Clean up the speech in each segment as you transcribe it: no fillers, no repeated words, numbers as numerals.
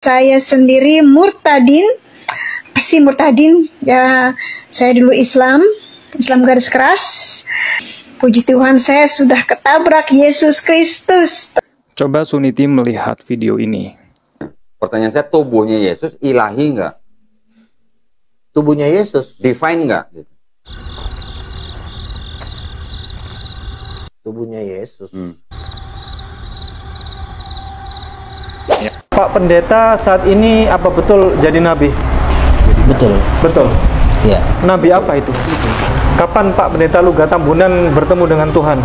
Saya sendiri murtadin, pasti murtadin ya. Saya dulu Islam garis keras. Puji Tuhan saya sudah ketabrak Yesus Kristus. Coba Suniti melihat video ini. Pertanyaan saya, tubuhnya Yesus ilahi nggak? Tubuhnya Yesus Define nggak? tubuhnya Yesus. Pak Pendeta, saat ini apa betul jadi nabi? Betul. Betul. Ya. Nabi apa itu? Kapan Pak Pendeta Luga Tambunan bertemu dengan Tuhan?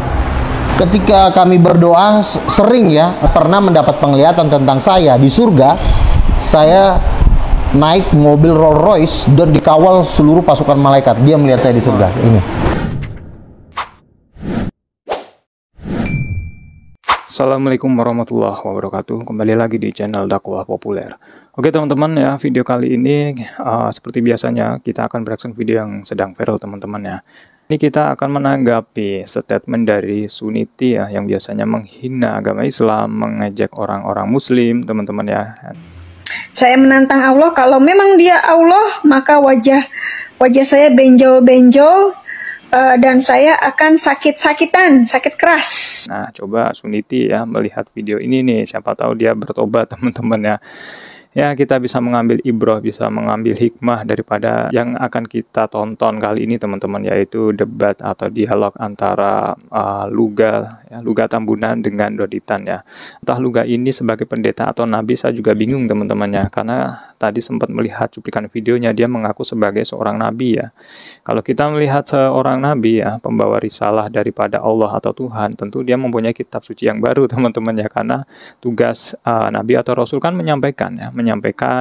Ketika kami berdoa sering ya pernah mendapat penglihatan tentang saya di surga. Saya naik mobil Rolls Royce dan dikawal seluruh pasukan malaikat. Dia melihat saya di surga. Ini. Assalamualaikum warahmatullahi wabarakatuh. Kembali lagi di channel Dakwah Populer. Oke teman-teman ya, video kali ini seperti biasanya kita akan bereaksi video yang sedang viral teman-teman ya. Ini kita akan menanggapi statement dari Suniti ya, yang biasanya menghina agama Islam, mengejek orang-orang Muslim teman-teman ya. Saya menantang Allah, kalau memang dia Allah, maka wajah saya benjol-benjol dan saya akan sakit keras. Nah, coba Suniti ya melihat video ini nih, siapa tahu dia bertobat teman-teman ya. Ya, kita bisa mengambil ibrah, bisa mengambil hikmah daripada yang akan kita tonton kali ini teman-teman, yaitu debat atau dialog antara Luga Tambunan dengan Doditan ya. Entah Luga ini sebagai pendeta atau nabi, saya juga bingung teman-teman ya, karena tadi sempat melihat cuplikan videonya, dia mengaku sebagai seorang nabi ya. Kalau kita melihat seorang nabi ya, pembawa risalah daripada Allah atau Tuhan, tentu dia mempunyai kitab suci yang baru teman-teman ya, karena tugas nabi atau rasul kan menyampaikan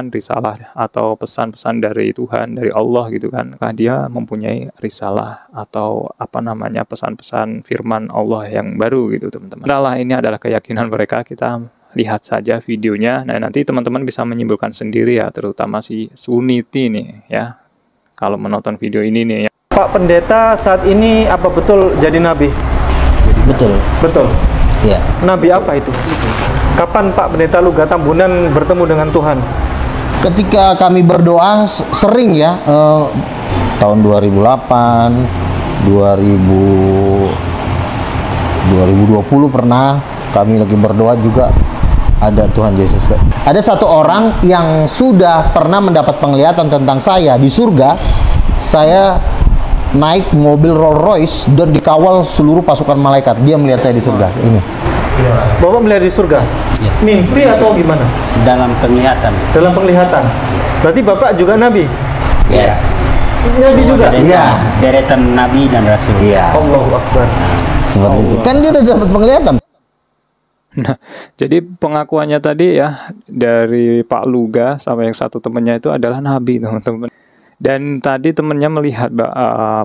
risalah atau pesan-pesan dari Tuhan, dari Allah gitu kan. Dia mempunyai risalah atau pesan-pesan firman Allah yang baru gitu teman-teman. Adalah ini adalah keyakinan mereka, kita lihat saja videonya. Nah, nanti teman-teman bisa menyimpulkan sendiri ya, terutama si Suniti nih ya, kalau menonton video ini nih ya. Pak Pendeta, saat ini apa betul jadi nabi? Betul. Betul. Ya. Nabi apa itu? Kapan Pak Pendeta Luga Tambunan bertemu dengan Tuhan? Ketika kami berdoa sering ya tahun 2008, 2020 pernah kami lagi berdoa juga ada Tuhan Yesus. Ada satu orang yang sudah pernah mendapat penglihatan tentang saya di surga. Saya naik mobil Rolls Royce dan dikawal seluruh pasukan malaikat. Dia melihat saya di surga. Ini. Bapak melihat di surga? Ya. Mimpi atau gimana? Dalam penglihatan. Dalam penglihatan. Berarti Bapak juga nabi? Yes. Nabi juga? Iya. Deretan nabi dan rasul. Iya. Allahu Akbar. Seperti itu. Kan dia udah dapat penglihatan. Nah, jadi pengakuannya tadi ya dari Pak Luga sama yang satu temennya itu adalah nabi teman-teman. Dan tadi temennya melihat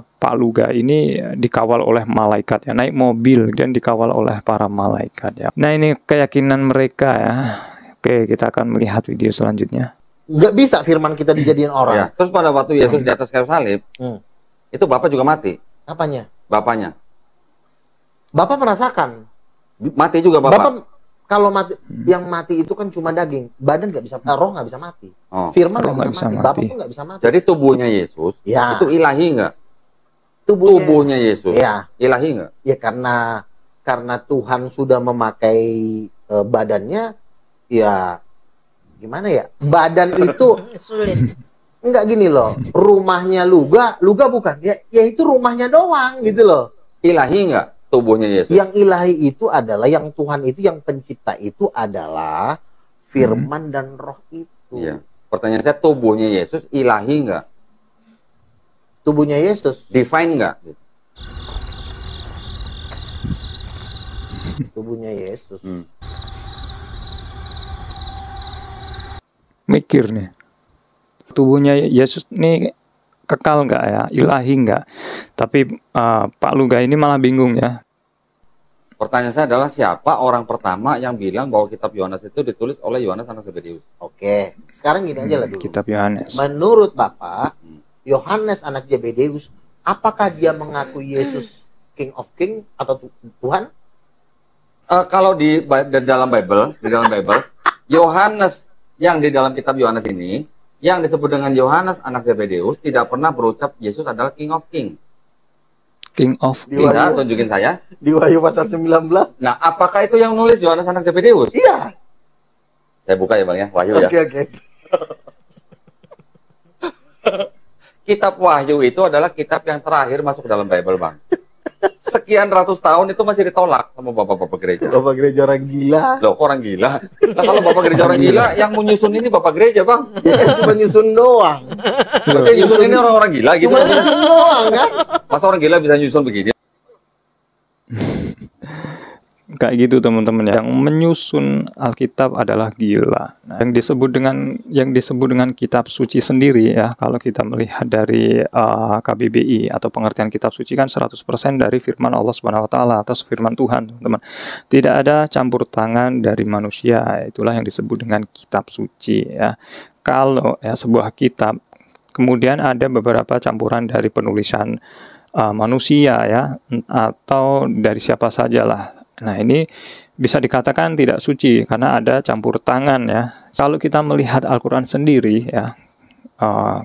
Pak Luga ini dikawal oleh malaikat ya, naik mobil dan dikawal oleh para malaikat ya. Nah, ini keyakinan mereka ya. Oke, kita akan melihat video selanjutnya. Nggak bisa firman kita dijadiin orang. Ya. Terus pada waktu Yesus di atas kayu salib, itu Bapak juga mati. Apanya? Bapaknya Bapak merasakan. mati juga Bapak. Bapak kalau mati, yang mati itu kan cuma daging, badan nggak bisa, roh nggak bisa mati, firman nggak bisa mati, Bapak pun nggak bisa mati. Jadi tubuhnya Yesus Ya. itu ilahi nggak? Tubuhnya Yesus ya. ilahi nggak? Ya karena Tuhan sudah memakai badannya, ya gimana ya? Badan itu nggak gini loh. Rumahnya Luga bukan? Ya itu rumahnya doang gitu loh. Ilahi nggak tubuhnya Yesus? Yang ilahi itu adalah yang Tuhan itu, yang pencipta itu adalah firman dan roh itu. Iya. Pertanyaan saya, tubuhnya Yesus ilahi nggak? Tubuhnya Yesus. Define nggak? Tubuhnya Yesus. Mikir nih, tubuhnya Yesus nih kekal nggak ya, ilahi nggak? Tapi Pak Luga ini malah bingung ya. Pertanyaan saya adalah, siapa orang pertama yang bilang bahwa kitab Yohanes itu ditulis oleh Yohanes anak Zebedeus? Oke, sekarang gini aja lah dulu. Kitab Yohanes. Menurut Bapak, Yohanes anak Zebedeus, apakah dia mengakui Yesus King of King atau Tuhan? Kalau di dalam Bible, Yohanes yang di dalam kitab Yohanes ini, yang disebut dengan Yohanes anak Zebedeus tidak pernah berucap Yesus adalah King of King. King of Di Bisa Wahyu. tunjukin saya? Di Wahyu pasal 19. Nah, apakah itu yang nulis Yohanes anak Zebedeus? Iya. Saya buka ya Bang ya, Wahyu ya. Oke. Kitab Wahyu itu adalah kitab yang terakhir masuk dalam Bible, Bang. Sekian ratus tahun itu masih ditolak sama bapak-bapak gereja. Bapak gereja orang gila. Loh, kok orang gila? Nah, kalau bapak gereja orang gila, yang menyusun ini bapak gereja, Bang. Ya kan cuma nyusun doang. Berarti nyusun ini orang-orang gila gitu. Cuma nyusun doang kan. Masa orang gila bisa nyusun begini? Kayak gitu teman-teman ya. Yang menyusun Alkitab adalah gila. Nah, yang disebut dengan kitab suci sendiri ya, kalau kita melihat dari KBBI atau pengertian kitab suci kan 100% dari firman Allah Subhanahu wa taala atau firman Tuhan, teman-teman. Tidak ada campur tangan dari manusia. Itulah yang disebut dengan kitab suci ya. Kalau ya sebuah kitab kemudian ada beberapa campuran dari penulisan manusia ya, atau dari siapa sajalah. Nah, ini bisa dikatakan tidak suci karena ada campur tangan ya. Kalau kita melihat Al-Quran sendiri ya,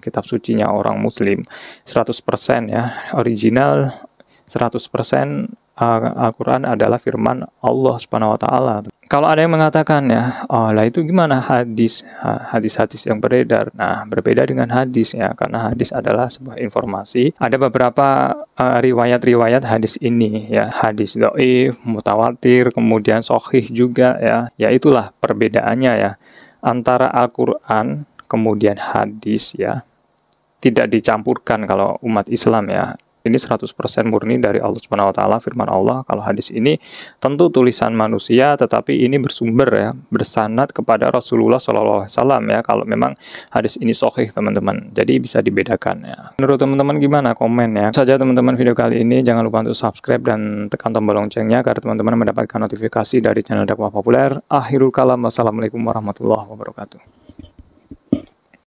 kitab sucinya orang Muslim 100% ya, original 100% Al-Quran adalah firman Allah Subhanahu wa taala. Kalau ada yang mengatakan ya, lah itu gimana hadis-hadis yang beredar? Nah, berbeda dengan hadis ya, karena hadis adalah sebuah informasi. Ada beberapa riwayat-riwayat hadis ini ya, hadis dhaif, mutawatir, kemudian sahih juga ya. Ya itulah perbedaannya ya antara Al-Quran kemudian hadis ya. Tidak dicampurkan kalau umat Islam ya. Ini 100% murni dari Allah Subhanahu wa taala, firman Allah. Kalau hadis ini tentu tulisan manusia, tetapi ini bersumber ya, bersanad kepada Rasulullah SAW ya. Kalau memang hadis ini sahih, teman-teman. Jadi bisa dibedakan ya. Menurut teman-teman gimana? Komen ya. Saja teman-teman video kali ini, jangan lupa untuk subscribe dan tekan tombol loncengnya agar teman-teman mendapatkan notifikasi dari channel dakwah populer. Akhirul kalam, wassalamualaikum warahmatullahi wabarakatuh.